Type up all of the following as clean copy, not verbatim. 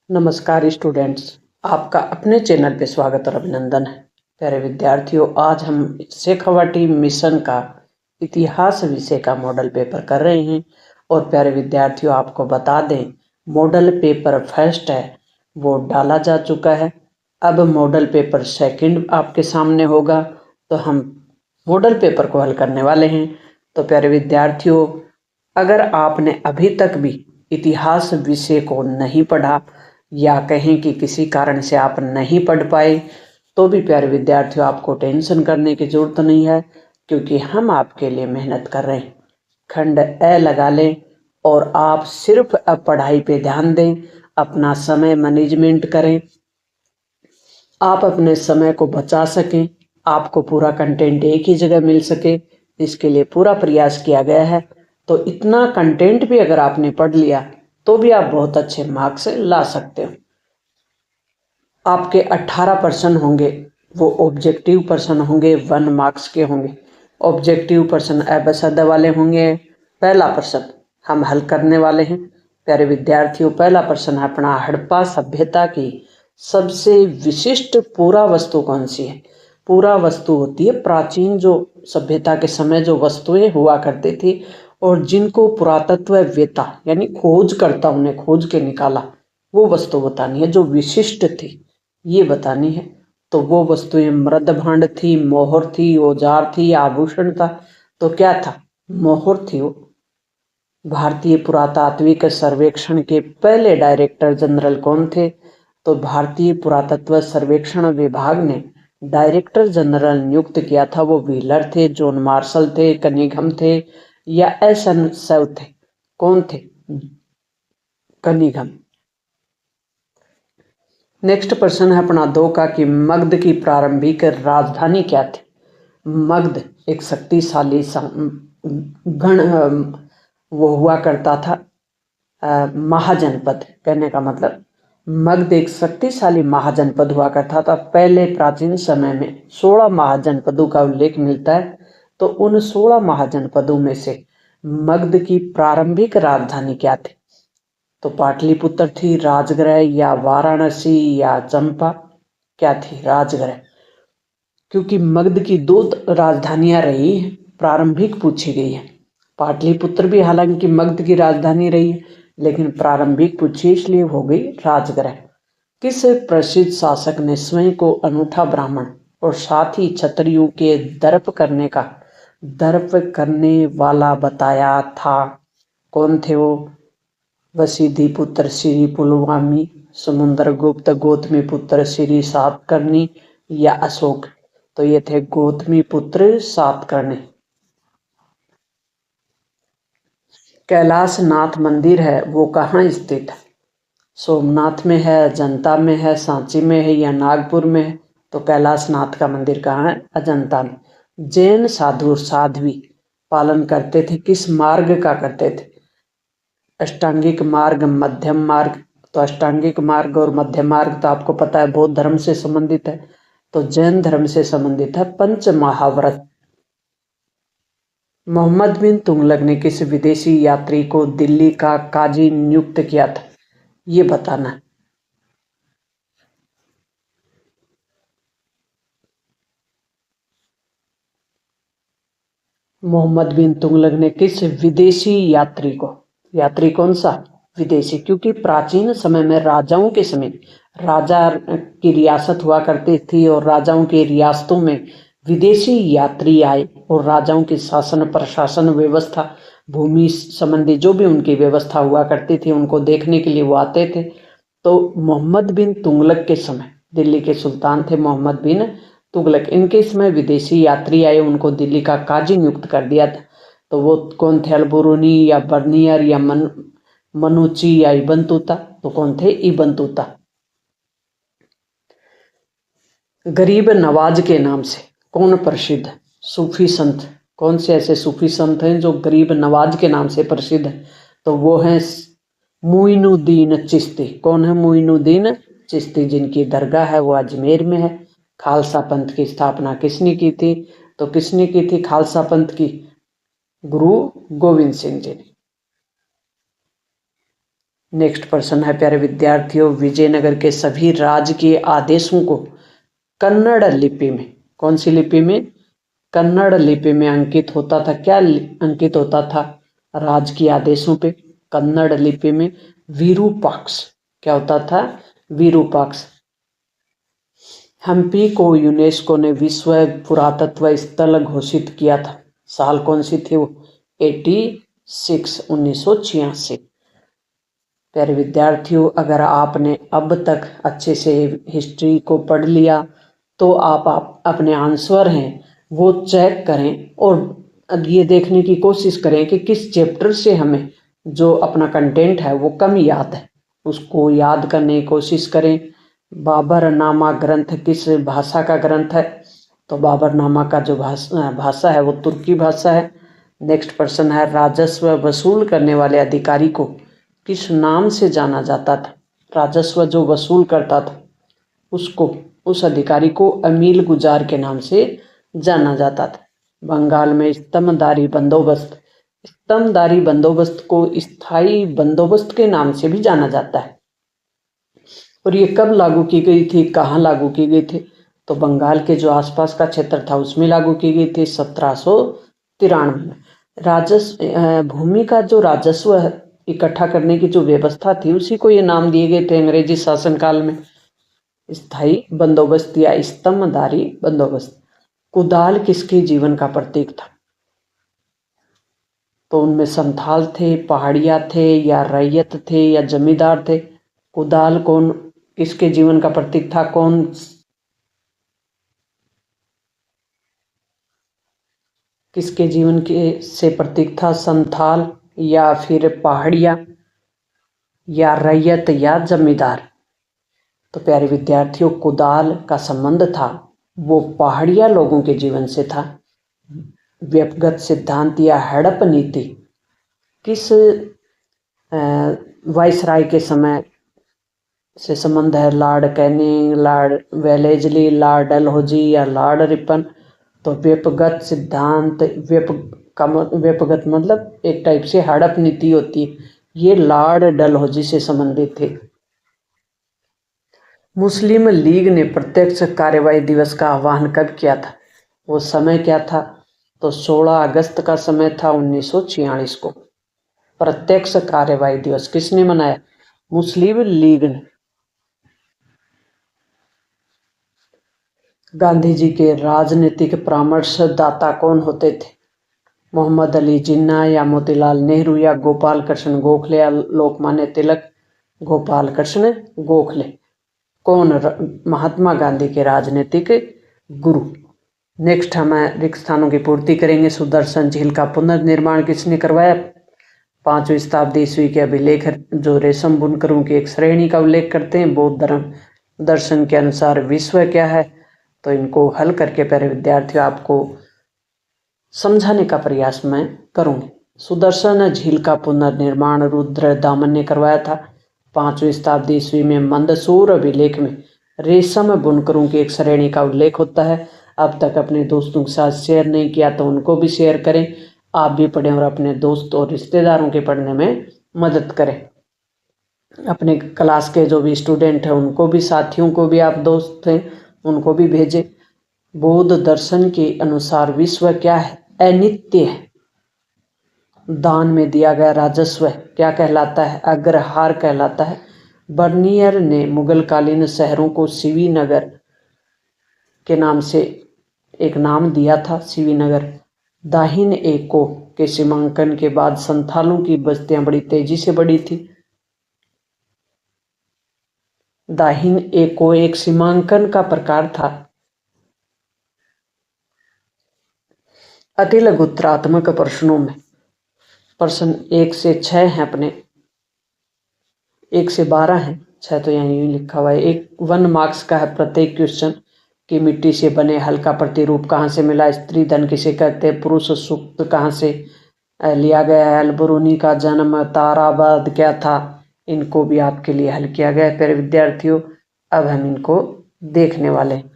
नमस्कार स्टूडेंट्स, आपका अपने चैनल पे स्वागत और अभिनंदन है। प्यारे विद्यार्थियों, आज हम शेखावाटी मिशन का इतिहास विषय का मॉडल पेपर कर रहे हैं। और प्यारे विद्यार्थियों, आपको बता दें, मॉडल पेपर फर्स्ट है वो डाला जा चुका है। अब मॉडल पेपर सेकंड आपके सामने होगा, तो हम मॉडल पेपर को हल करने वाले हैं। तो प्यारे विद्यार्थियों, अगर आपने अभी तक भी इतिहास विषय को नहीं पढ़ा या कहें कि किसी कारण से आप नहीं पढ़ पाए, तो भी प्यारे विद्यार्थियों आपको टेंशन करने की जरूरत नहीं है, क्योंकि हम आपके लिए मेहनत कर रहे हैं। खंड ए लगा लें और आप सिर्फ अब पढ़ाई पे ध्यान दें, अपना समय मैनेजमेंट करें, आप अपने समय को बचा सकें, आपको पूरा कंटेंट एक ही जगह मिल सके, इसके लिए पूरा प्रयास किया गया है। तो इतना कंटेंट भी अगर आपने पढ़ लिया तो भी आप बहुत अच्छे मार्क्स ला सकते हो। आपके 18 प्रश्न होंगे, वो ऑब्जेक्टिव प्रश्न होंगे, 1 मार्क्स के होंगे। ऑब्जेक्टिव प्रश्न अबसद वाले होंगे। पहला प्रश्न हम हल करने वाले हैं। प्यारे विद्यार्थियों, पहला प्रश्न है अपना, हड़प्पा सभ्यता की सबसे विशिष्ट पुरा वस्तु कौन सी है? पुरा वस्तु होती है प्राचीन जो सभ्यता के समय जो वस्तुएं हुआ करती थी और जिनको पुरातत्ववेत्ता यानी खोजकर्ताओं ने खोज के निकाला, वो वस्तु बतानी है जो विशिष्ट थी, ये बतानी है। तो वो वस्तुएं मृद भांड थी, मोहर थी, औजार थी, आभूषण था। तो क्या था? मोहर थी वो। भारतीय पुरातात्विक सर्वेक्षण के पहले डायरेक्टर जनरल कौन थे? तो भारतीय पुरातत्व सर्वेक्षण विभाग ने डायरेक्टर जनरल नियुक्त किया था, वो व्हीलर थे, जॉन मार्शल थे, कनिंघम थे या एस.एन. Save the? कौन थे? कनिंघम। नेक्स्ट प्रश्न है अपना 2 का कि मगध की प्रारंभिक राजधानी क्या थी? मगध एक शक्तिशाली गण वो हुआ करता था, महाजनपद। कहने का मतलब मगध एक शक्तिशाली महाजनपद हुआ करता था। पहले प्राचीन समय में 16 महाजनपदों का उल्लेख मिलता है। तो उन 16 महाजनपदों में से मगध की प्रारंभिक राजधानी क्या थी? तो पाटलिपुत्र थी, राजगृह या वाराणसी या चंपा? क्या थी? राजगृह। क्योंकि मगध की 2 राजधानियां रही हैं, प्रारंभिक पूछी गई है। पाटलिपुत्र भी हालांकि मगध की राजधानी रही है, लेकिन प्रारंभिक पूछी इसलिए हो गई राजगृह। किस प्रसिद्ध शासक ने स्वयं को अनूठा ब्राह्मण और साथ ही क्षत्रियों के दर्प करने वाला बताया था? कौन थे वो? वसीधिपुत्र श्री पुलवामी, समुद्रगुप्त, गौतमीपुत्र श्री सातकर्णी या अशोक? तो ये थे गौतमीपुत्र सातकर्णी। कैलाश नाथ मंदिर है वो कहाँ स्थित है? सोमनाथ में है, अजंता में है, सांची में है या नागपुर में है? तो कैलाश नाथ का मंदिर कहाँ है? अजंता में। जैन साधु साध्वी पालन करते थे, किस मार्ग का करते थे? अष्टांगिक मार्ग, मध्यम मार्ग? तो अष्टांगिक मार्ग और मध्य मार्ग तो आपको पता है बौद्ध धर्म से संबंधित है, तो जैन धर्म से संबंधित है पंच महाव्रत। मोहम्मद बिन तुगलक ने किस विदेशी यात्री को दिल्ली का काजी नियुक्त किया था? ये बताना है। मोहम्मद बिन तुगलक ने किस विदेशी यात्री कौन सा? विदेशी। क्योंकि प्राचीन समय में राजाओं के समय राजा की रियासत हुआ करती थी और राजाओं की रियासतों में विदेशी यात्री आए और राजाओं की शासन प्रशासन व्यवस्था, भूमि संबंधी जो भी उनकी व्यवस्था हुआ करती थी, उनको देखने के लिए वो आते थे। तो मोहम्मद बिन तुगलक के समय दिल्ली के सुल्तान थे मोहम्मद बिन तुगलक, इनके इसमें विदेशी यात्री आए, उनको दिल्ली का काजी नियुक्त कर दिया था। तो वो कौन थे? अल्बुरुनी या बर्नियर या मनुची या इबन तूता? तो कौन थे? इबन तूता। गरीब नवाज के नाम से कौन प्रसिद्ध है? सूफी संत। कौन से ऐसे सूफी संत हैं जो गरीब नवाज के नाम से प्रसिद्ध है? तो वो हैं मुइनुद्दीन चिश्ती। कौन है? मुइनुद्दीन चिश्ती, जिनकी दरगाह है वो अजमेर में है। खालसा पंथ की स्थापना किसने की थी? तो किसने की थी खालसा पंथ की? गुरु गोविंद सिंह जी ने। नेक्स्ट प्रश्न है प्यारे विद्यार्थियों, विजयनगर के सभी राजकीय आदेशों को कन्नड़ लिपि में, कौन सी लिपि में? कन्नड़ लिपि में अंकित होता था। क्या अंकित होता था राजकीय आदेशों पे? कन्नड़ लिपि में विरूपाक्ष। क्या होता था? विरूपाक्ष। हम्पी को यूनेस्को ने विश्व पुरातत्व स्थल घोषित किया था। साल कौन सी थी वो? 1986। प्यारे विद्यार्थियों, अगर आपने अब तक अच्छे से हिस्ट्री को पढ़ लिया तो आप अपने आंसर हैं वो चेक करें और ये देखने की कोशिश करें कि किस चैप्टर से हमें जो अपना कंटेंट है वो कम याद है, उसको याद करने की कोशिश करें। बाबरनामा ग्रंथ किस भाषा का ग्रंथ है? तो बाबरनामा का जो भाषा है वो तुर्की भाषा है। नेक्स्ट प्रश्न है, राजस्व वसूल करने वाले अधिकारी को किस नाम से जाना जाता था? राजस्व जो वसूल करता था उसको, उस अधिकारी को अमील गुजार के नाम से जाना जाता था। बंगाल में स्तंभदारी बंदोबस्त, स्तंभदारी बंदोबस्त को स्थायी बंदोबस्त के नाम से भी जाना जाता है। और ये कब लागू की गई थी, कहाँ लागू की गई थी? तो बंगाल के जो आसपास का क्षेत्र था उसमें लागू की गई थी 1793 में। राजस्व, भूमि का जो राजस्व इकट्ठा करने की जो व्यवस्था थी उसी को ये नाम दिए गए थे अंग्रेजी शासनकाल में, स्थायी बंदोबस्त या स्तंभदारी बंदोबस्त। कुदाल किसके जीवन का प्रतीक था? तो उनमें संथाल थे, पहाड़िया थे, या रैयत थे, या जमींदार थे? कुदाल कौन किसके जीवन का प्रतीक था? कौन किसके जीवन के से प्रतीक था? संथाल या फिर पहाड़िया या रैयत या जमींदार? तो प्यारे विद्यार्थियों, कुदाल का संबंध था वो पहाड़िया लोगों के जीवन से था। व्यक्तिगत सिद्धांत या हड़प नीति किस वायसराय के समय से संबंध है? Lord Canning, Lord Wellesley, Lord Dalhousie या लॉर्ड रिपन? तो व्यक्तिगत सिद्धांत, व्यक्तिगत मतलब एक टाइप से हड़प नीति होती है, ये लॉर्ड डलहौजी से संबंधित थे। मुस्लिम लीग ने प्रत्यक्ष कार्यवाही दिवस का आह्वान कब किया था? वो समय क्या था? तो 16 अगस्त का समय था 1946 को। प्रत्यक्ष कार्यवाही दिवस किसने मनाया? मुस्लिम लीग ने। गांधी जी के राजनीतिक परामर्शदाता कौन होते थे? मोहम्मद अली जिन्ना या मोतीलाल नेहरू या गोपाल कृष्ण गोखले या लोकमान्य तिलक? गोपाल कृष्ण गोखले। कौन? महात्मा गांधी के राजनीतिक गुरु। नेक्स्ट हम रिक्त स्थानों की पूर्ति करेंगे। सुदर्शन झील का पुनर्निर्माण किसने करवाया? 5वीं शताब्दी ईस्वी के अभिलेख जो रेशम बुनकरों की एक श्रेणी का उल्लेख करते हैं। बौद्ध धर्म दर्शन के अनुसार विश्व क्या है? तो इनको हल करके प्यारे विद्यार्थियों आपको समझाने का प्रयास मैं करूंगी। सुदर्शन झील का पुनर्निर्माण रुद्रदामन ने करवाया था। 5वीं शताब्दी ईस्वी में मंदसौर अभिलेख में रेशम बुनकरों की एक श्रेणी का उल्लेख होता है। अब तक अपने दोस्तों के साथ शेयर नहीं किया तो उनको भी शेयर करें, आप भी पढ़ें और अपने दोस्त और रिश्तेदारों के पढ़ने में मदद करें। अपने क्लास के जो भी स्टूडेंट हैं उनको भी, साथियों को भी, आप दोस्त हैं उनको भी भेजें। बौद्ध दर्शन के अनुसार विश्व क्या है? अनित्य है। दान में दिया गया राजस्व क्या कहलाता है? अग्रहार कहलाता है। बर्नियर ने मुगलकालीन शहरों को शिवीनगर के नाम से एक नाम दिया था, शिवीनगर। दाहिन एको के सीमांकन के बाद संथालों की बस्तियां बड़ी तेजी से बढ़ी थी। दाहिन एको एक सीमांकन का प्रकार था। अति लघुत्रात्मक प्रश्नों में प्रश्न 1 से 6 हैं, अपने 1 से 12 हैं, 6 तो यहाँ यूं लिखा हुआ है। 1 मार्क्स का है प्रत्येक क्वेश्चन कि मिट्टी से बने हल का प्रतिरूप कहाँ से मिला? स्त्री धन किसे कहते हैं? पुरुष सूक्त कहाँ से लिया गया है? अलबरूनी का जन्म ताराबाद क्या था? इनको भी आपके लिए हल किया गया है। प्यारे विद्यार्थियों, अब हम इनको देखने वाले हैं।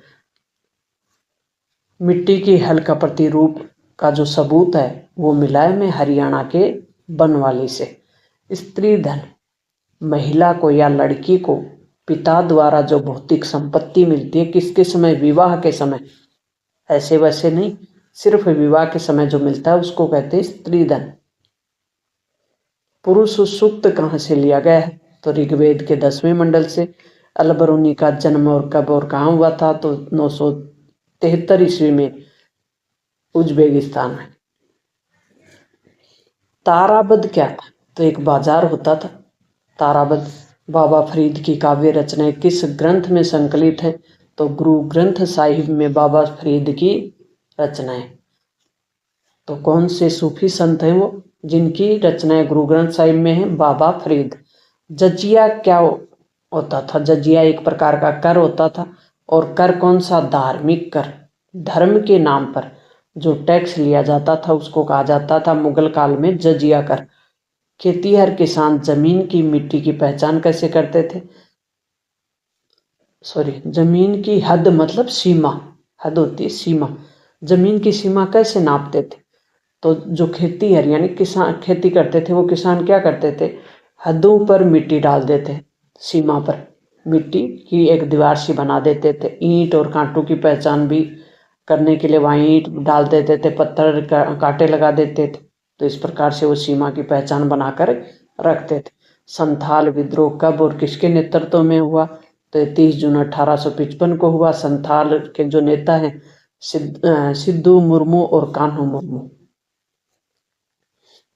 मिट्टी की हल का प्रतिरूप का जो सबूत है वो मिला है में हरियाणा के बनवाली से। स्त्री धन महिला को या लड़की को पिता द्वारा जो भौतिक संपत्ति मिलती है, किसके समय? विवाह के समय। ऐसे वैसे नहीं, सिर्फ विवाह के समय जो मिलता है उसको कहते हैं स्त्री धन। पुरुष सूक्त कहाँ से लिया गया है? तो ऋग्वेद के 10वें मंडल से। अलबरूनी का जन्म और कब और कहाँ हुआ था? तो 973 ईस्वी में उज्बेकिस्तान में। ताराबद क्या था? तो एक बाजार होता था। ताराबद बाबा फरीद की काव्य रचनाएं किस ग्रंथ में संकलित है? तो गुरु ग्रंथ साहिब में बाबा फरीद की रचनाएं। तो कौन से सूफी संत हैं वो जिनकी रचनाएं गुरु ग्रंथ साहिब में है? बाबा फरीद। जजिया क्या होता था? जजिया एक प्रकार का कर होता था। और कर कौन सा? धार्मिक कर। धर्म के नाम पर जो टैक्स लिया जाता था उसको कहा जाता था मुगल काल में जजिया कर। खेतीहर किसान जमीन की मिट्टी की पहचान कैसे करते थे? जमीन की हद मतलब सीमा। हद होती है सीमा। जमीन की सीमा कैसे नापते थे? तो जो खेतीहर यानी किसान खेती करते थे वो किसान क्या करते थे? हदों पर मिट्टी डाल देते, सीमा पर मिट्टी की एक दीवार सी बना देते थे। ईंट और कांटों की पहचान भी करने के लिए वहाँ ईंट डाल देते थे, पत्थर कांटे लगा देते थे। तो इस प्रकार से वो सीमा की पहचान बनाकर रखते थे। संथाल विद्रोह कब और किसके नेतृत्व में हुआ? तो 30 जून 1855 को हुआ। संथाल के जो नेता हैं सिद्धू मुर्मू और कान्हू मुर्मू।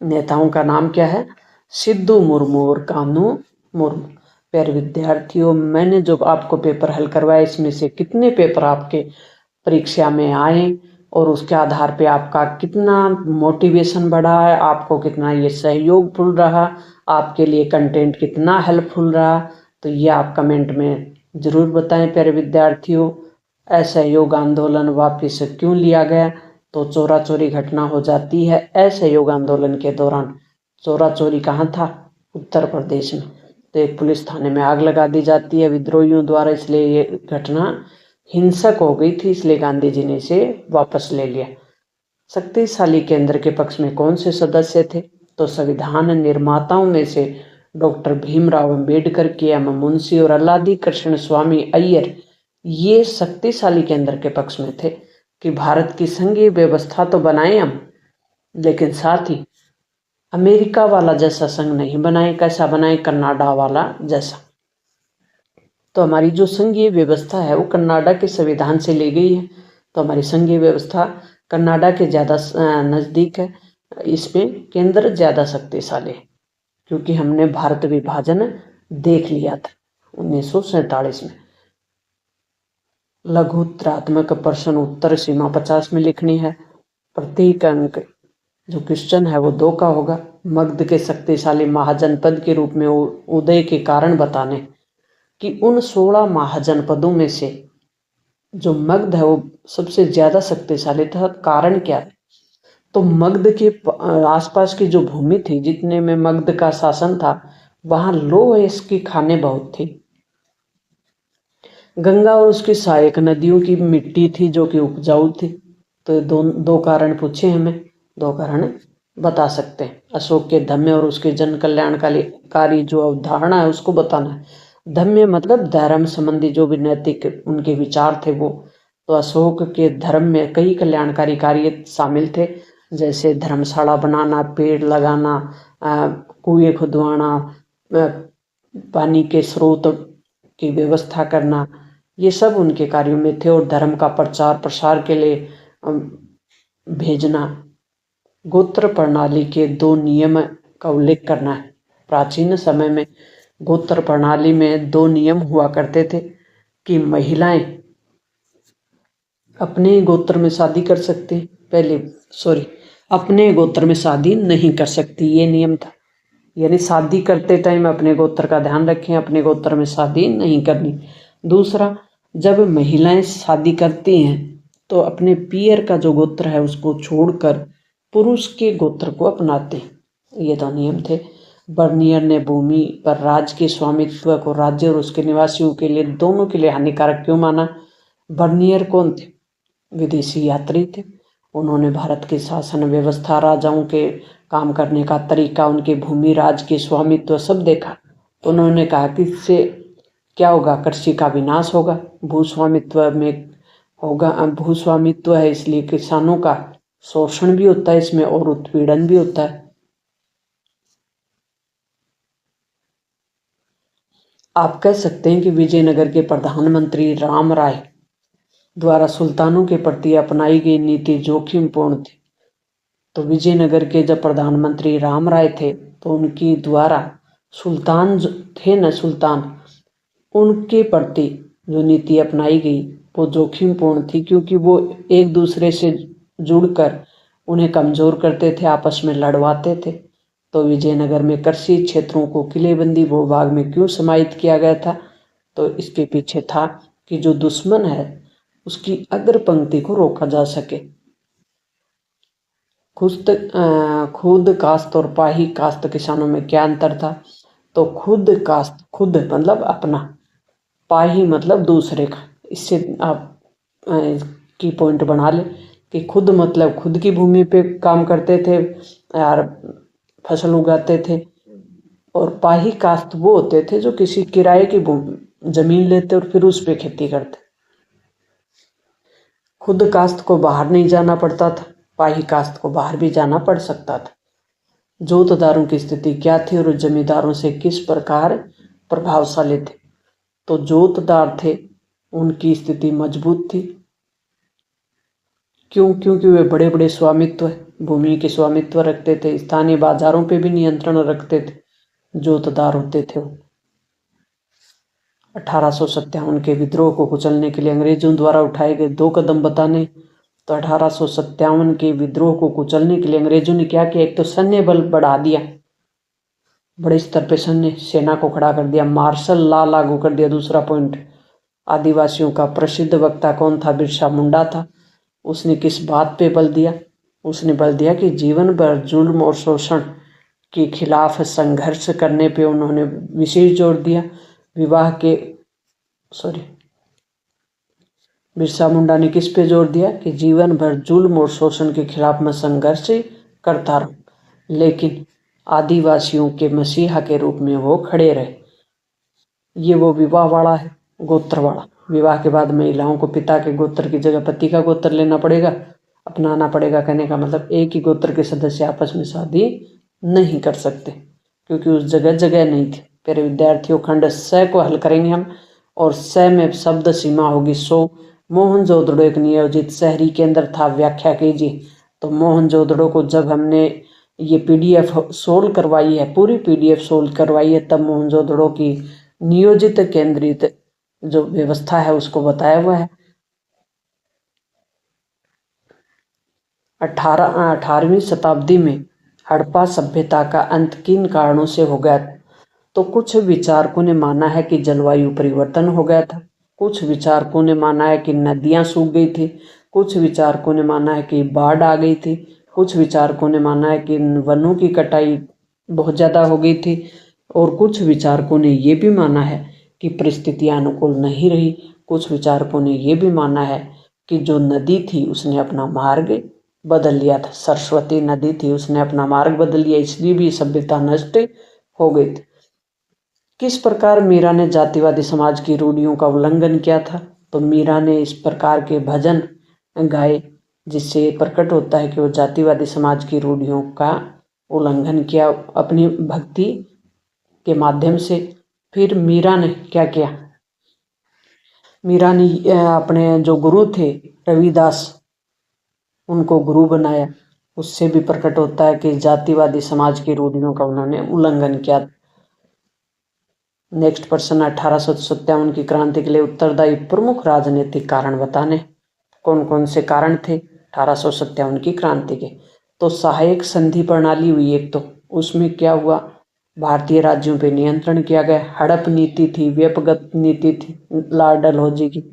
नेताओं का नाम क्या है? सिद्धू मुर्मू और कान्हू मुर्मू। प्यारे विद्यार्थियों, मैंने जो आपको पेपर हल करवाया इसमें से कितने पेपर आपके परीक्षा में आए और उसके आधार पे आपका कितना मोटिवेशन बढ़ा है, आपको कितना ये सहयोगफुल रहा, आपके लिए कंटेंट कितना हेल्पफुल रहा, तो ये आप कमेंट में ज़रूर बताएं। प्यारे विद्यार्थियों, असहयोग आंदोलन वापिस क्यों लिया गया? तो चोरा चोरी घटना हो जाती है। असहयोग आंदोलन के दौरान चोरा चोरी कहाँ था? उत्तर प्रदेश में। तो एक पुलिस थाने में आग लगा दी जाती है विद्रोहियों द्वारा, इसलिए ये घटना हिंसक हो गई थी, इसलिए गांधी जी ने इसे वापस ले लिया। शक्तिशाली केंद्र के पक्ष में कौन से सदस्य थे? तो संविधान निर्माताओं में से डॉक्टर भीमराव अंबेडकर, के एम मुंशी और अल्लादी कृष्ण स्वामी अय्यर ये शक्तिशाली केंद्र के पक्ष में थे कि भारत की संघीय व्यवस्था तो बनाए हम, लेकिन साथ ही अमेरिका वाला जैसा संघ नहीं बनाए। कैसा बनाए? कनाडा वाला जैसा। तो हमारी जो संघीय व्यवस्था है वो कनाडा के संविधान से ली गई है। तो हमारी संघीय व्यवस्था कनाडा के ज़्यादा नज़दीक है। इसमें केंद्र ज़्यादा शक्तिशाली है क्योंकि हमने भारत विभाजन देख लिया था 1947 में। लघुत्तरात्मक प्रश्न उत्तर सीमा 50 में लिखनी है। प्रत्येक अंक जो क्वेश्चन है वो 2 का होगा। मगध के शक्तिशाली महाजनपद के रूप में उदय के कारण बताने कि उन 16 महाजनपदों में से जो मगध है वो सबसे ज्यादा शक्तिशाली था। कारण क्या है? तो मगध के आसपास की जो भूमि थी, जितने में मगध का शासन था, वहां लोह की खानें बहुत थी। गंगा और उसकी सहायक नदियों की मिट्टी थी जो कि उपजाऊ थी। तो दो कारण पूछे हमें, 2 कारण बता सकते हैं। अशोक के धम्य और उसके जन कल्याणकारी जो अवधारणा है उसको बताना है। धम्य मतलब धर्म संबंधी जो भी नैतिक उनके विचार थे वो। तो अशोक के धर्म में कई कल्याणकारी कार्य शामिल थे, जैसे धर्मशाला बनाना, पेड़ लगाना, कुएं खुदवाना, पानी के स्रोत की व्यवस्था करना, ये सब उनके कार्यों में थे। और धर्म का प्रचार प्रसार के लिए भेजना। गोत्र प्रणाली के 2 नियम का उल्लेख करना है। प्राचीन समय में गोत्र प्रणाली में 2 नियम हुआ करते थे कि महिलाएं अपने गोत्र में शादी कर सकती, अपने गोत्र में शादी नहीं कर सकती, ये नियम था। यानी शादी करते टाइम अपने गोत्र का ध्यान रखें, अपने गोत्र में शादी नहीं करनी। दूसरा, जब महिलाएं शादी करती हैं तो अपने पियर का जो गोत्र है उसको छोड़कर पुरुष के गोत्र को अपनाते। ये 2 नियम थे। बर्नियर ने भूमि पर राज्य के स्वामित्व को राज्य और उसके निवासियों के लिए दोनों के लिए हानिकारक क्यों माना? बर्नियर कौन थे? विदेशी यात्री थे। उन्होंने भारत की शासन व्यवस्था, राजाओं के काम करने का तरीका, उनके भूमि, राज्य के स्वामित्व सब देखा। उन्होंने कहा कि इससे क्या होगा, कृषि का विनाश होगा, भूस्वामित्व में होगा, भूस्वामित्व है इसलिए किसानों का शोषण भी होता है इसमें और उत्पीड़न भी होता है। आप कह सकते हैं कि विजयनगर के प्रधानमंत्री राम राय द्वारा सुल्तानों के प्रति अपनाई गई नीति जोखिमपूर्ण थी। तो विजयनगर के जब प्रधानमंत्री राम राय थे तो उनकी द्वारा सुल्तान थे न सुल्तान, उनके प्रति जो नीति अपनाई गई वो जोखिमपूर्ण थी, क्योंकि वो एक दूसरे से जुड़कर उन्हें कमजोर करते थे, आपस में लड़वाते थे। तो विजयनगर में कृषि क्षेत्रों को किलेबंदी भूभाग में क्यों समाहित किया गया था? तो इसके पीछे था कि जो दुश्मन है उसकी अग्र पंक्ति को रोका जा सके। खुद काश्त और पाही काश्त किसानों में क्या अंतर था? तो खुद काश्त, खुद मतलब अपना, पाही मतलब दूसरे का। इससे आप की पॉइंट बना ले कि खुद मतलब खुद की भूमि पे काम करते थे यार, फसल उगाते थे, और पाही काश्त वो होते थे जो किसी किराए की जमीन लेते और फिर उस पे खेती करते। खुद काश्त को बाहर नहीं जाना पड़ता था, पाही काश्त को बाहर भी जाना पड़ सकता था। जोतदारों की स्थिति क्या थी और जमींदारों से किस प्रकार प्रभावशाली थे? तो जोतदार थे, उनकी स्थिति मजबूत थी। क्यों? क्योंकि वे बड़े बड़े स्वामित्व, भूमि के स्वामित्व रखते थे, स्थानीय बाजारों पे भी नियंत्रण रखते थे, जोतदार होते थे वो। 1857 के विद्रोह को कुचलने के लिए अंग्रेजों द्वारा उठाए गए 2 कदम बताने। तो 1857 के विद्रोह को कुचलने के लिए अंग्रेजों ने क्या किया? एक तो सैन्य बल बढ़ा दिया, बड़े स्तर पे सैन्य सेना को खड़ा कर दिया, मार्शल लॉ लागू कर दिया। दूसरा पॉइंट, आदिवासियों का प्रसिद्ध वक्ता कौन था? बिरसा मुंडा था। उसने किस बात पे बल दिया? उसने बल दिया कि जीवन भर जुल्म और शोषण के खिलाफ संघर्ष करने पे उन्होंने विशेष जोर दिया। बिरसा मुंडा ने किस पे जोर दिया? कि जीवन भर जुल्म और शोषण के खिलाफ मैं संघर्ष करता रहूं, लेकिन आदिवासियों के मसीहा के रूप में वो खड़े रहे। ये वो विवाह वाला है, गोत्र वाला। विवाह के बाद महिलाओं को पिता के गोत्र की जगह पति का गोत्र लेना पड़ेगा, अपनाना पड़ेगा। कहने का मतलब एक ही गोत्र के सदस्य आपस में शादी नहीं कर सकते, क्योंकि उस जगह जगह नहीं थी। प्यारे विद्यार्थियों, खंड स को हल करेंगे हम, और स में शब्द सीमा होगी 100। मोहनजोदड़ो एक नियोजित शहरी केंद्र था, व्याख्या कीजिए। तो मोहनजोदड़ो को जब हमने ये पीडीएफ सोल्व करवाई है, पूरी पीडीएफ सोल्व करवाई है, तब मोहनजोदड़ो की नियोजित केंद्रित जो व्यवस्था है उसको बताया हुआ है। 18वीं शताब्दी में हड़प्पा सभ्यता का अंत किन कारणों से हो गया? तो कुछ विचारकों ने माना है कि जलवायु परिवर्तन हो गया था, कुछ विचारकों ने माना है कि नदियां सूख गई थी, कुछ विचारकों ने माना है कि बाढ़ आ गई थी, कुछ विचारकों ने माना है कि वनों की कटाई बहुत ज़्यादा हो गई थी, और कुछ विचारकों ने ये भी माना है कि परिस्थितियां अनुकूल नहीं रही। कुछ विचारकों ने ये भी माना है कि जो नदी थी उसने अपना मार्ग बदल लिया था, सरस्वती नदी थी, उसने अपना मार्ग बदल लिया, इसलिए भी सभ्यता नष्ट हो गई थी। किस प्रकार मीरा ने जातिवादी समाज की रूढ़ियों का उल्लंघन किया था? तो मीरा ने इस प्रकार के भजन गाए जिससे प्रकट होता है कि वो जातिवादी समाज की रूढ़ियों का उल्लंघन किया अपनी भक्ति के माध्यम से। फिर मीरा ने क्या किया? मीरा ने अपने जो गुरु थे रविदास, उनको गुरु बनाया। उससे भी प्रकट होता है कि जातिवादी समाज की रूढ़ियों का उन्होंने उल्लंघन किया। नेक्स्ट प्रश्न, 1857 की क्रांति के लिए उत्तरदायी प्रमुख राजनीतिक कारण बताने। कौन कौन से कारण थे 1857 की क्रांति के? तो सहायक संधि प्रणाली हुई एक, तो उसमें क्या हुआ? भारतीय राज्यों पे नियंत्रण किया गया। हड़प नीति थी, व्यपगत नीति थी लॉर्ड डलहौजी की,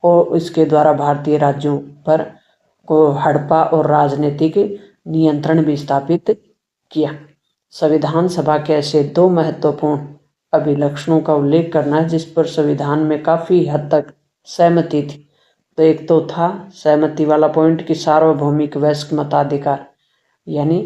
और इसके द्वारा भारतीय राज्यों पर को हड़पा और राजनीतिक नियंत्रण भी स्थापित किया। संविधान सभा के ऐसे 2 महत्वपूर्ण अभिलक्षणों का उल्लेख करना है जिस पर संविधान में काफी हद तक सहमति थी। तो एक तो था सहमति वाला पॉइंट कि सार्वभौमिक वयस्क मताधिकार, यानी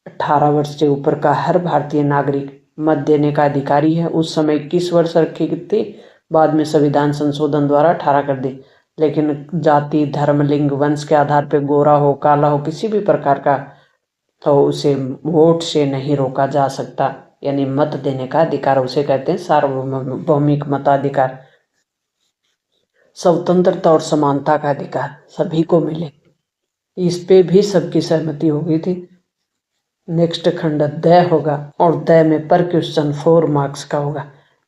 18 वर्ष से ऊपर का हर भारतीय नागरिक मत देने का अधिकारी है। उस समय 21 वर्ष रखी थी, बाद में संविधान संशोधन द्वारा 18 कर दी। लेकिन जाति, धर्म, लिंग, वंश के आधार पर गोरा हो, काला हो, किसी भी प्रकार का तो उसे वोट से नहीं रोका जा सकता। यानी मत देने का अधिकार उसे कहते हैं सार्वभौमिक मताधिकार। स्वतंत्रता और समानता का अधिकार सभी को मिले, इस पे भी सबकी सहमति हो गई थी। नेक्स्ट खंड द होगा और द में पर क्वेश्चन 4 मार्क्स का होगा।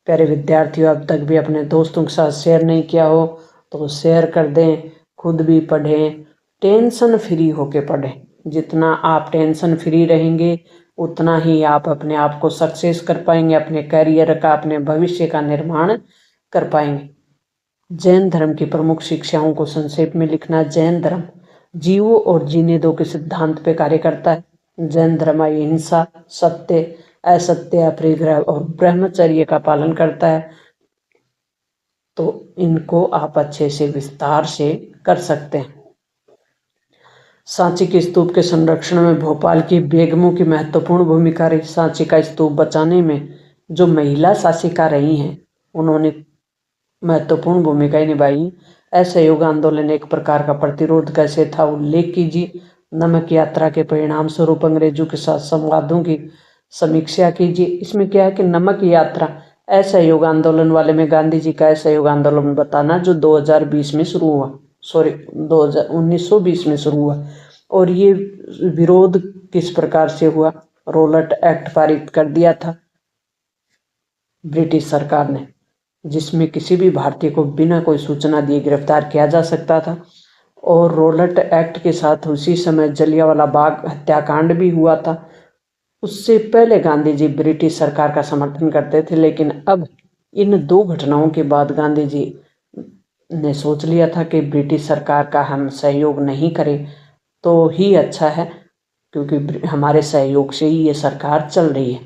प्यारे विद्यार्थियों, अब तक भी अपने दोस्तों के साथ शेयर नहीं किया हो तो शेयर कर दें, खुद भी पढ़ें, टेंशन फ्री होके पढ़ें। जितना आप टेंशन फ्री रहेंगे उतना ही आप अपने आप को सक्सेस कर पाएंगे, अपने करियर का, अपने भविष्य का निर्माण कर पाएंगे। जैन धर्म की प्रमुख शिक्षाओं को संक्षेप में लिखना। जैन धर्म जीवो और जीने दो के सिद्धांत पे कार्य करता है। जैन धर्म अहिंसा, सत्य, असत्य, अपरिग्रह और ब्रह्मचर्य का पालन करता है। तो इनको आप अच्छे से विस्तार से कर सकते हैं। सांची के स्तूप के संरक्षण में भोपाल की बेगमों की महत्वपूर्ण भूमिका रही। सांची का स्तूप बचाने में जो महिला शासिका रही हैं उन्होंने महत्वपूर्ण भूमिका निभाई। असहयोग आंदोलन एक प्रकार का प्रतिरोध कैसे था, उल्लेख कीजिए। नमक यात्रा के परिणाम स्वरूप अंग्रेजों के साथ संवादों की समीक्षा कीजिए। इसमें क्या है कि नमक यात्रा असहयोग आंदोलन वाले में गांधी जी का असहयोग आंदोलन बताना जो 2020 में शुरू हुआ, 1920 में शुरू हुआ। और ये विरोध किस प्रकार से हुआ, रोलट एक्ट पारित कर दिया था ब्रिटिश सरकार ने, जिसमें किसी भी भारतीय को बिना कोई सूचना दिए गिरफ्तार किया जा सकता था। और रोलट एक्ट के साथ उसी समय जलियांवाला बाग हत्याकांड भी हुआ था। उससे पहले गांधी जी ब्रिटिश सरकार का समर्थन करते थे, लेकिन अब इन दो घटनाओं के बाद गांधी जी ने सोच लिया था कि ब्रिटिश सरकार का हम सहयोग नहीं करें तो ही अच्छा है, क्योंकि हमारे सहयोग से ही ये सरकार चल रही है।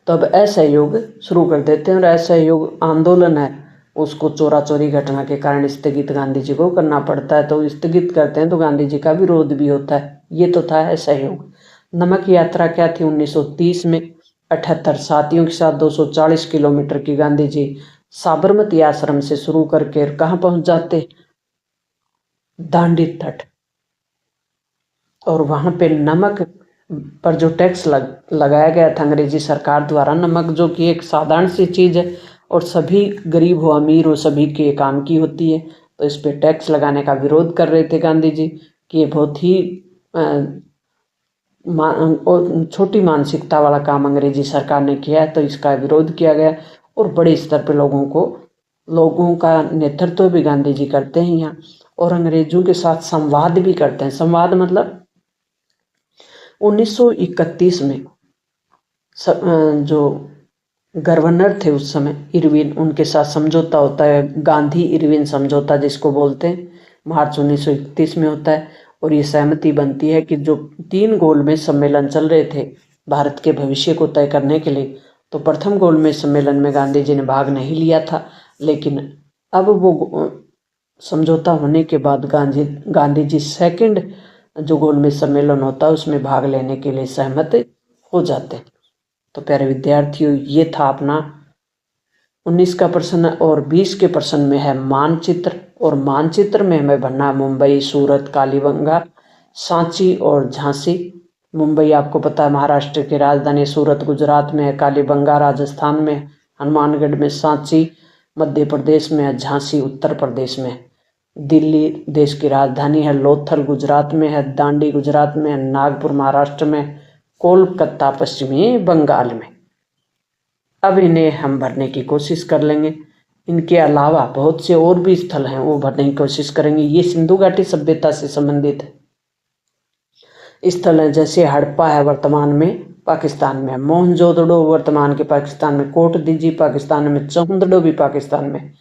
तो अब असहयोग शुरू कर देते हैं और असहयोग आंदोलन है उसको चोरा चोरी घटना के कारण स्थगित गांधी जी को करना पड़ता है। तो स्थगित करते हैं तो गांधी जी का विरोध भी होता है। ये तो था असहयोग। नमक यात्रा क्या थी, 1930 में 78 साथियों के साथ 240 किलोमीटर की गांधी जी साबरमती आश्रम से शुरू करके कहाँ पहुंच जाते, दांडी तट। और वहां पे नमक पर जो टैक्स लगाया गया था अंग्रेजी सरकार द्वारा, नमक जो कि एक साधारण सी चीज़ है और सभी गरीब हो अमीर हो सभी के काम की होती है, तो इस पे टैक्स लगाने का विरोध कर रहे थे गांधी जी कि ये बहुत ही छोटी मानसिकता वाला काम अंग्रेजी सरकार ने किया है, तो इसका विरोध किया गया। और बड़े स्तर पे लोगों का नेतृत्व भी गांधी जी करते हैं यहाँ, और अंग्रेजों के साथ संवाद भी करते हैं। संवाद मतलब 1931 में जो गवर्नर थे उस समय इरविन, उनके साथ समझौता होता है, गांधी इरविन समझौता जिसको बोलते हैं, मार्च 1931 में होता है। और ये सहमति बनती है कि जो 3 गोलमेज सम्मेलन चल रहे थे भारत के भविष्य को तय करने के लिए, तो प्रथम गोलमेज सम्मेलन में गांधी जी ने भाग नहीं लिया था, लेकिन अब वो समझौता होने के बाद गांधी जी सेकंड जो गोलमेज सम्मेलन होता है उसमें भाग लेने के लिए सहमत हो जाते हैं। तो प्यारे विद्यार्थियों, ये था अपना 19 का प्रश्न। और 20 के प्रश्न में है मानचित्र, और मानचित्र में हमें भरना है मुंबई, सूरत, कालीबंगा, सांची और झांसी। मुंबई आपको पता है महाराष्ट्र की राजधानी, सूरत गुजरात में है, कालीबंगा राजस्थान में, हनुमानगढ़ में, सांची मध्य प्रदेश में है, झांसी उत्तर प्रदेश में। दिल्ली देश की राजधानी है, लोथल गुजरात में है, दांडी गुजरात में है, नागपुर महाराष्ट्र में, कोलकाता पश्चिमी बंगाल में। अब इन्हें हम भरने की कोशिश कर लेंगे। इनके अलावा बहुत से और भी स्थल हैं वो भरने की कोशिश करेंगे। ये सिंधु घाटी सभ्यता से संबंधित स्थल हैं, जैसे हड़प्पा है वर्तमान में पाकिस्तान में, मोहनजोदड़ो वर्तमान के पाकिस्तान में, कोट दीजी पाकिस्तान में, चंदड़ो भी पाकिस्तान में,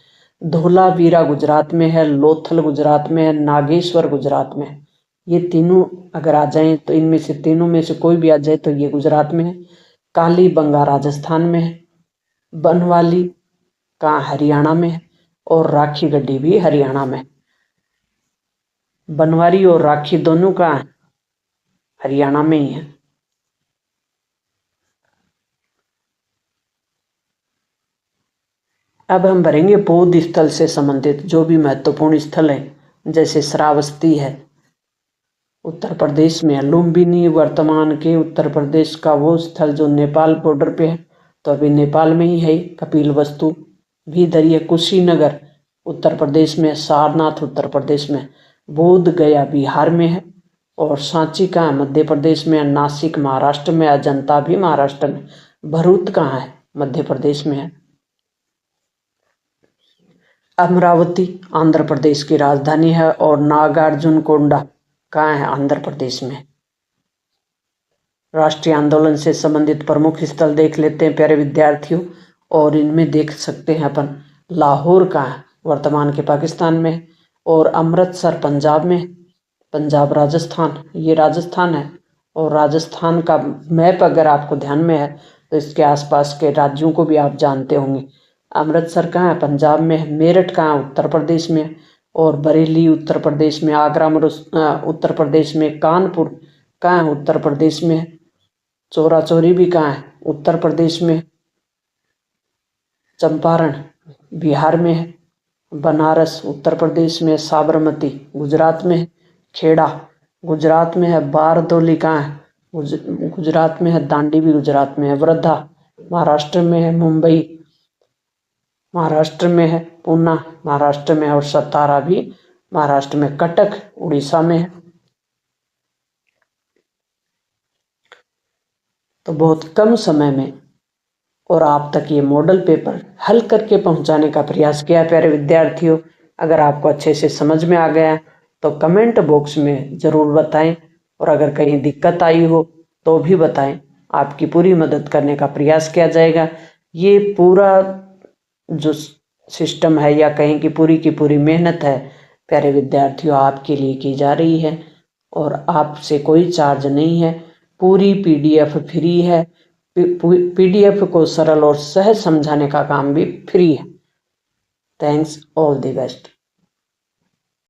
धोलावीरा गुजरात में है, लोथल गुजरात में है, नागेश्वर गुजरात में। ये तीनों अगर आ जाएं तो इनमें से तीनों में से कोई भी आ जाए तो ये गुजरात में है। कालीबंगा राजस्थान में है, बनवाली का हरियाणा में है, और राखी गड्डी भी हरियाणा में। बनवारी और राखी दोनों का हरियाणा में ही है। अब हम भरेंगे बौद्ध स्थल से संबंधित जो भी महत्वपूर्ण स्थल हैं, जैसे श्रावस्ती है उत्तर प्रदेश में, लुम्बिनी वर्तमान के उत्तर प्रदेश का वो स्थल जो नेपाल बॉर्डर पे है, तो अभी नेपाल में ही है। कपिलवस्तु भी इधर ही है। कुशीनगर उत्तर प्रदेश में, सारनाथ उत्तर प्रदेश में, बोध गया बिहार में है, और सांची कहाँ है? मध्य प्रदेश में। नासिक महाराष्ट्र में, अजंता भी महाराष्ट्र में। भरूच कहाँ है? मध्य प्रदेश में है। अमरावती आंध्र प्रदेश की राजधानी है, और नागार्जुनकोंडा कहाँ है? आंध्र प्रदेश में। राष्ट्रीय आंदोलन से संबंधित प्रमुख स्थल देख लेते हैं प्यारे विद्यार्थियों, और इनमें देख सकते हैं अपन लाहौर कहाँ है? वर्तमान के पाकिस्तान में, और अमृतसर पंजाब में। पंजाब राजस्थान, ये राजस्थान है, और राजस्थान का मैप अगर आपको ध्यान में है तो इसके आसपास के राज्यों को भी आप जानते होंगे। अमृतसर कहाँ है? पंजाब में है। मेरठ कहाँ है? उत्तर प्रदेश में, और बरेली उत्तर प्रदेश में। आगरा उत्तर प्रदेश में। कानपुर कहाँ है? उत्तर प्रदेश में। चौरा चौरी भी कहाँ है? उत्तर प्रदेश में। चंपारण बिहार में है। बनारस उत्तर प्रदेश में। साबरमती गुजरात में है। खेड़ा गुजरात में है। बारदोली कहाँ है? गुजरात में है। दांडी भी गुजरात में है। वर्धा महाराष्ट्र में है। मुंबई महाराष्ट्र में है। पूना महाराष्ट्र में है, और सतारा भी महाराष्ट्र में। कटक उड़ीसा में है। तो बहुत कम समय में और आप तक ये मॉडल पेपर हल करके पहुंचाने का प्रयास किया प्यारे विद्यार्थियों। अगर आपको अच्छे से समझ में आ गया तो कमेंट बॉक्स में ज़रूर बताएं, और अगर कहीं दिक्कत आई हो तो भी बताएं। आपकी पूरी मदद करने का प्रयास किया जाएगा। ये पूरा जो सिस्टम है, या कहीं की पूरी मेहनत है प्यारे विद्यार्थियों, आपके लिए की जा रही है, और आपसे कोई चार्ज नहीं है। पूरी PDF फ्री है। PDF को सरल और सहज समझाने का काम भी फ्री है। Thanks, all the best.